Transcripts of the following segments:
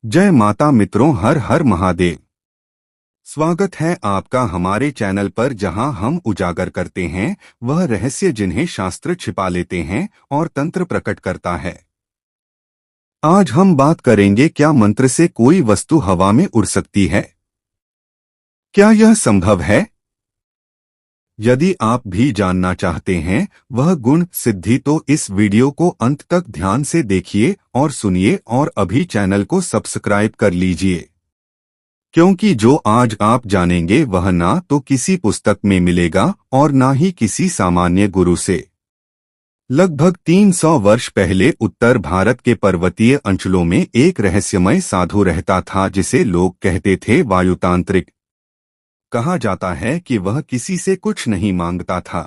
जय माता मित्रों, हर हर महादेव। स्वागत है आपका हमारे चैनल पर, जहां हम उजागर करते हैं वह रहस्य जिन्हें शास्त्र छिपा लेते हैं और तंत्र प्रकट करता है। आज हम बात करेंगे, क्या मंत्र से कोई वस्तु हवा में उड़ सकती है? क्या यह संभव है? यदि आप भी जानना चाहते हैं वह गुण सिद्धि, तो इस वीडियो को अंत तक ध्यान से देखिए और सुनिए, और अभी चैनल को सब्सक्राइब कर लीजिए, क्योंकि जो आज आप जानेंगे वह ना तो किसी पुस्तक में मिलेगा और ना ही किसी सामान्य गुरु से। लगभग 300 वर्ष पहले उत्तर भारत के पर्वतीय अंचलों में एक रहस्यमय साधु रहता था, जिसे लोग कहते थे वायुतांत्रिक। कहा जाता है कि वह किसी से कुछ नहीं मांगता था,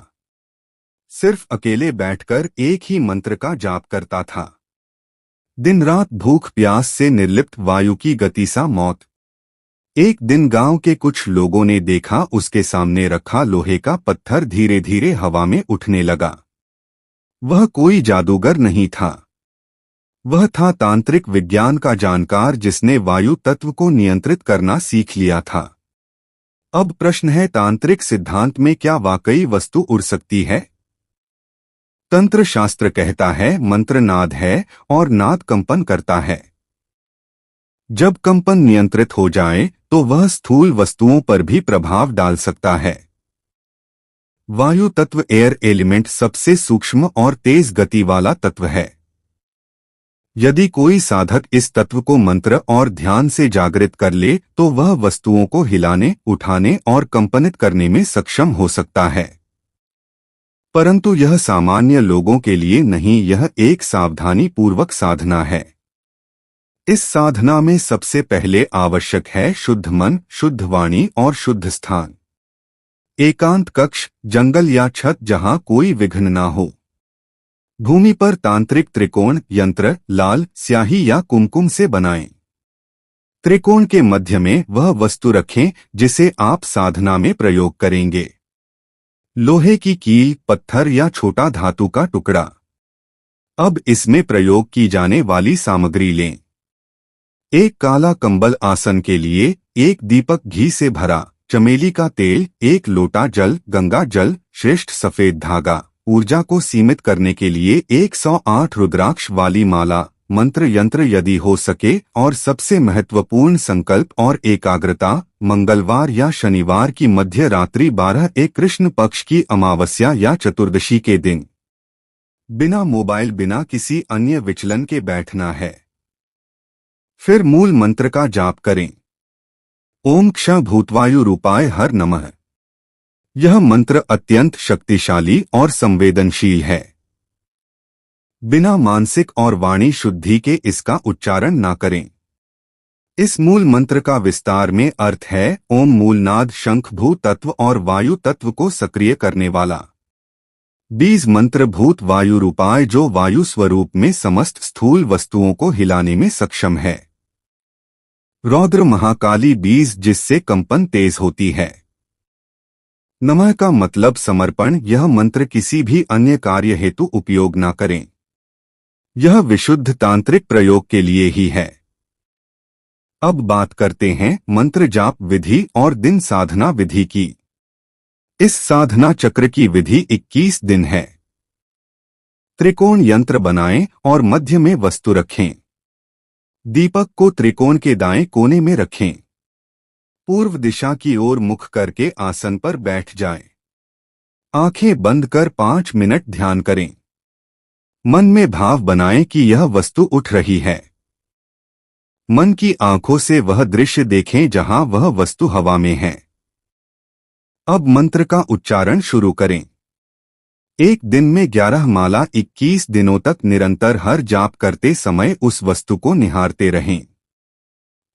सिर्फ अकेले बैठकर एक ही मंत्र का जाप करता था। दिन रात भूख प्यास से निर्लिप्त, वायु की गति सा मौत। एक दिन गांव के कुछ लोगों ने देखा, उसके सामने रखा लोहे का पत्थर धीरे धीरे हवा में उठने लगा। वह कोई जादूगर नहीं था, वह था तांत्रिक विज्ञान का जानकार, जिसने वायु तत्व को नियंत्रित करना सीख लिया था। अब प्रश्न है, तांत्रिक सिद्धांत में क्या वाकई वस्तु उड़ सकती है? तंत्र शास्त्र कहता है मंत्र नाद है और नाद कंपन करता है। जब कंपन नियंत्रित हो जाए तो वह स्थूल वस्तुओं पर भी प्रभाव डाल सकता है। वायु तत्व, एयर एलिमेंट, सबसे सूक्ष्म और तेज गति वाला तत्व है। यदि कोई साधक इस तत्व को मंत्र और ध्यान से जागृत कर ले तो वह वस्तुओं को हिलाने, उठाने और कंपनित करने में सक्षम हो सकता है। परंतु यह सामान्य लोगों के लिए नहीं, यह एक सावधानी पूर्वक साधना है। इस साधना में सबसे पहले आवश्यक है शुद्ध मन, शुद्ध वाणी और शुद्ध स्थान। एकांत कक्ष, जंगल या छत जहां कोई विघ्न ना हो। भूमि पर तांत्रिक त्रिकोण यंत्र लाल स्याही या कुमकुम से बनाएं। त्रिकोण के मध्य में वह वस्तु रखें जिसे आप साधना में प्रयोग करेंगे। लोहे की कील, पत्थर या छोटा धातु का टुकड़ा। अब इसमें प्रयोग की जाने वाली सामग्री लें। एक काला कंबल आसन के लिए, एक दीपक घी से भरा, चमेली का तेल, एक लोटा जल, गंगा जल, श्रेष्ठ सफेद धागा। ऊर्जा को सीमित करने के लिए 108 रुद्राक्ष वाली माला, मंत्र यंत्र यदि हो सके, और सबसे महत्वपूर्ण संकल्प और एकाग्रता, मंगलवार या शनिवार की मध्य रात्रि 12 कृष्ण पक्ष की अमावस्या या चतुर्दशी के दिन। बिना मोबाइल, बिना किसी अन्य विचलन के बैठना है। फिर मूल मंत्र का जाप करें। ओम क्ष भूतवायु रूपाय हर नमः। यह मंत्र अत्यंत शक्तिशाली और संवेदनशील है। बिना मानसिक और वाणी शुद्धि के इसका उच्चारण ना करें। इस मूल मंत्र का विस्तार में अर्थ है ओम मूलनाद, शंख भू तत्व और वायु तत्व को सक्रिय करने वाला। बीज मंत्र भूत वायु रूपाय, जो वायु स्वरूप में समस्त स्थूल वस्तुओं को हिलाने में सक्षम है। रौद्र महाकाली बीज, जिससे कंपन तेज होती है। नमः का मतलब समर्पण, यह मंत्र किसी भी अन्य कार्य हेतु उपयोग न करें। यह विशुद्ध तांत्रिक प्रयोग के लिए ही है। अब बात करते हैं मंत्र जाप विधि और दिन साधना विधि की। इस साधना चक्र की विधि 21 दिन है। त्रिकोण यंत्र बनाएं और मध्य में वस्तु रखें। दीपक को त्रिकोण के दाएं कोने में रखें। पूर्व दिशा की ओर मुख करके आसन पर बैठ जाएं। आंखें बंद कर 5 मिनट ध्यान करें। मन में भाव बनाएं कि यह वस्तु उठ रही है। मन की आंखों से वह दृश्य देखें जहां वह वस्तु हवा में है। अब मंत्र का उच्चारण शुरू करें। एक दिन में 11 माला 21 दिनों तक निरंतर हर जाप करते समय उस वस्तु को निहारते रहें।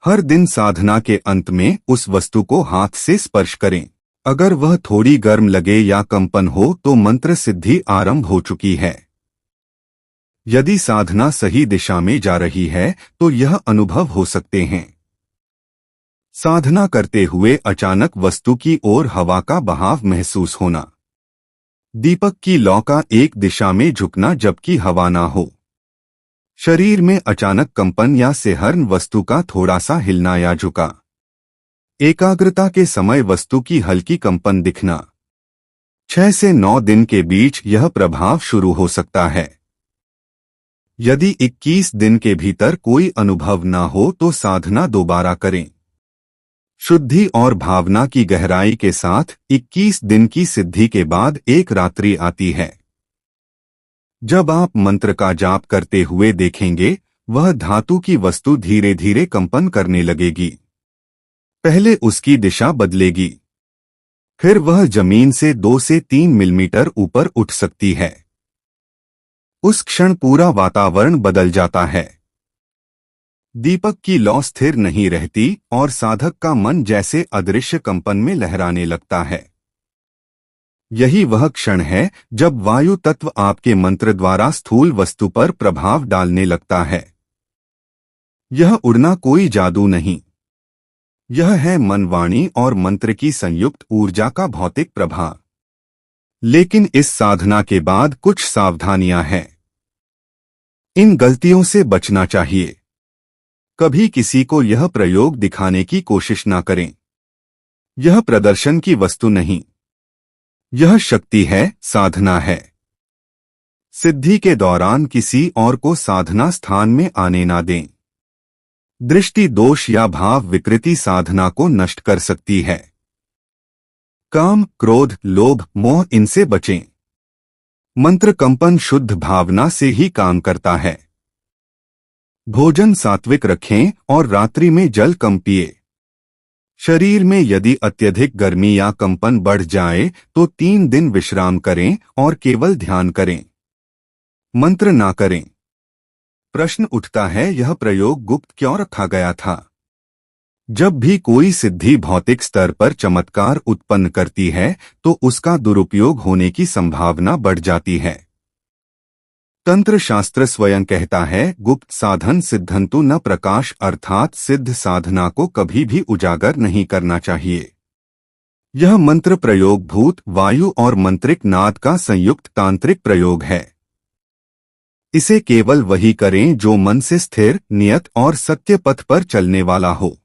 हर दिन साधना के अंत में उस वस्तु को हाथ से स्पर्श करें। अगर वह थोड़ी गर्म लगे या कंपन हो तो मंत्र सिद्धि आरंभ हो चुकी है। यदि साधना सही दिशा में जा रही है तो यह अनुभव हो सकते हैं। साधना करते हुए अचानक वस्तु की ओर हवा का बहाव महसूस होना। दीपक की लौ का एक दिशा में झुकना जबकि हवा ना हो। शरीर में अचानक कंपन या सिहरन, वस्तु का थोड़ा सा हिलना या झुका, एकाग्रता के समय वस्तु की हल्की कंपन दिखना। 6 से 9 दिन के बीच यह प्रभाव शुरू हो सकता है। यदि 21 दिन के भीतर कोई अनुभव न हो तो साधना दोबारा करें। शुद्धि और भावना की गहराई के साथ 21 दिन की सिद्धि के बाद एक रात्रि आती है जब आप मंत्र का जाप करते हुए देखेंगे वह धातु की वस्तु धीरे धीरे कंपन करने लगेगी। पहले उसकी दिशा बदलेगी, फिर वह जमीन से 2 से 3 मिलीमीटर ऊपर उठ सकती है। उस क्षण पूरा वातावरण बदल जाता है। दीपक की लौ स्थिर नहीं रहती और साधक का मन जैसे अदृश्य कंपन में लहराने लगता है। यही वह क्षण है जब वायु तत्व आपके मंत्र द्वारा स्थूल वस्तु पर प्रभाव डालने लगता है। यह उड़ना कोई जादू नहीं, यह है मन, वाणी और मंत्र की संयुक्त ऊर्जा का भौतिक प्रभाव। लेकिन इस साधना के बाद कुछ सावधानियां हैं। इन गलतियों से बचना चाहिए। कभी किसी को यह प्रयोग दिखाने की कोशिश न करें। यह प्रदर्शन की वस्तु नहीं, यह शक्ति है, साधना है। सिद्धि के दौरान किसी और को साधना स्थान में आने ना दें। दृष्टि दोष या भाव विकृति साधना को नष्ट कर सकती है। काम, क्रोध, लोभ, मोह, इनसे बचें। मंत्र कंपन शुद्ध भावना से ही काम करता है। भोजन सात्विक रखें और रात्रि में जल कम पिए। शरीर में यदि अत्यधिक गर्मी या कंपन बढ़ जाए तो 3 दिन विश्राम करें और केवल ध्यान करें, मंत्र ना करें। प्रश्न उठता है, यह प्रयोग गुप्त क्यों रखा गया था? जब भी कोई सिद्धि भौतिक स्तर पर चमत्कार उत्पन्न करती है तो उसका दुरुपयोग होने की संभावना बढ़ जाती है। तंत्र शास्त्र स्वयं कहता है, गुप्त साधन सिद्धंतु न प्रकाश, अर्थात सिद्ध साधना को कभी भी उजागर नहीं करना चाहिए। यह मंत्र प्रयोग भूत, वायु और मंत्रिक नाद का संयुक्त तांत्रिक प्रयोग है। इसे केवल वही करें जो मन से स्थिर, नियत और सत्य पथ पर चलने वाला हो।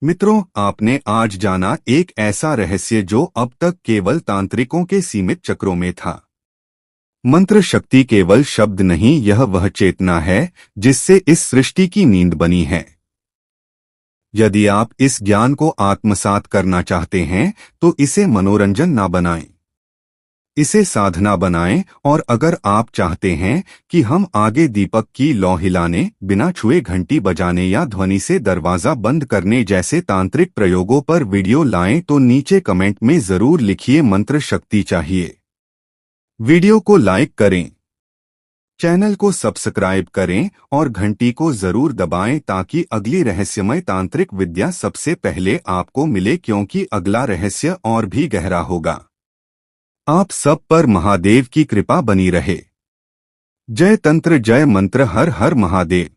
मित्रों, आपने आज जाना एक ऐसा रहस्य जो अब तक केवल तांत्रिकों के सीमित चक्रों में था। मंत्र शक्ति केवल शब्द नहीं, यह वह चेतना है जिससे इस सृष्टि की नींद बनी है। यदि आप इस ज्ञान को आत्मसात करना चाहते हैं तो इसे मनोरंजन ना बनाएं, इसे साधना बनाएं। और अगर आप चाहते हैं कि हम आगे दीपक की लौ हिलाने, बिना छुए घंटी बजाने या ध्वनि से दरवाजा बंद करने जैसे तांत्रिक प्रयोगों पर वीडियो लाएं तो नीचे कमेंट में जरूर लिखिए मंत्र शक्ति चाहिए। वीडियो को लाइक करें, चैनल को सब्सक्राइब करें और घंटी को जरूर दबाएं ताकि अगली रहस्यमय तांत्रिक विद्या सबसे पहले आपको मिले, क्योंकि अगला रहस्य और भी गहरा होगा। आप सब पर महादेव की कृपा बनी रहे। जय तंत्र, जय मंत्र, हर हर महादेव।